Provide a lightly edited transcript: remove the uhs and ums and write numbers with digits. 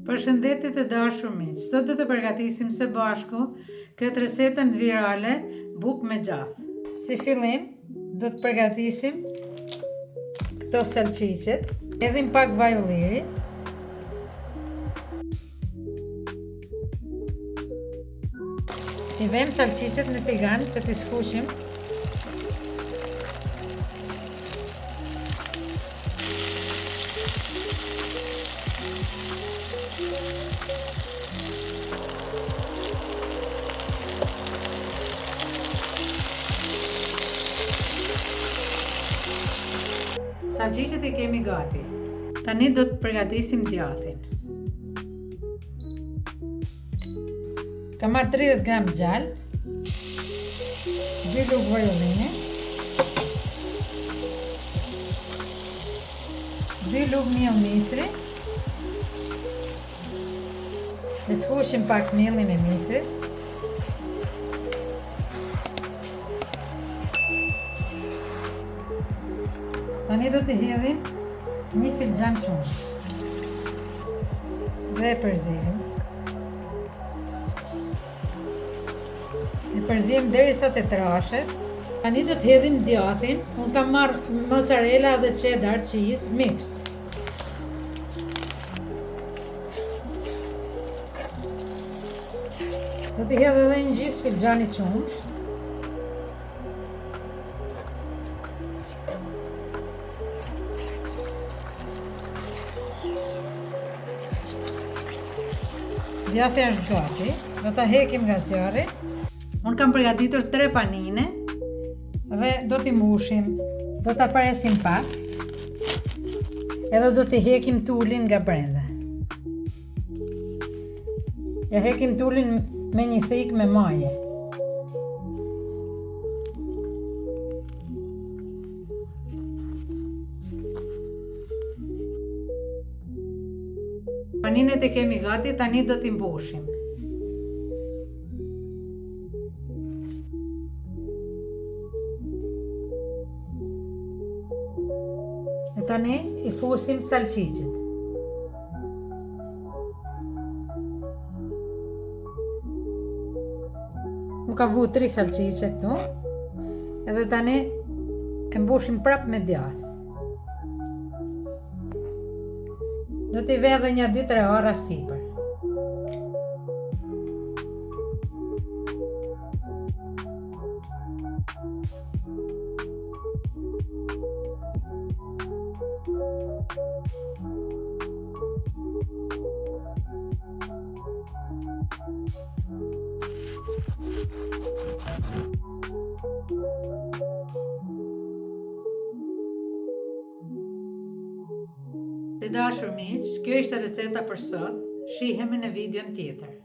Përshëndetje të dashur miq, sot do të përgatisim së bashku këtë resetën virale bukë me gjath. Si fillim, do të përgatisim këto salçiqet, edhim pak vaj ulliri, i vëmë salçiqet në tigan që t'i skuqim. Salçiqet i kemi gati. Tani do të përgatisim djathin. Kam marrë 30 gram gjallë, 2 lugë vaj ullini, 2 lugë miell misri, e skuqim pak miellin e misrit. Tani do të hedhim 1 filxhan qumësht dhe e përzijim. E përzijim derisa të trashet. Tani do të hedhim djathin. Unë kam marrë mozzarella dhe cheddar cheese mix. Do të hedh edhe një gjys filxhani qumësht. Djathi është gati, do ta hekim nga zjarri. Unë kam përgatitur 3 panine dhe do t'i mbushim. Do ta presim pak edhe do t'i hekim tullin nga brenda. Ja hekim tullin me një thikë me maje. Paninet e kemi gati, tani do t'i mbushim. E tani i fusim salçiqet. Unë ka vu 3 salçiqe këtu. Edhe tani e mbushim prap me djath. Do t'i ve edhe një 2-3 ora sipër. Të dashur miq, kjo ishte receta për sot. Shihemi në videon tjetër.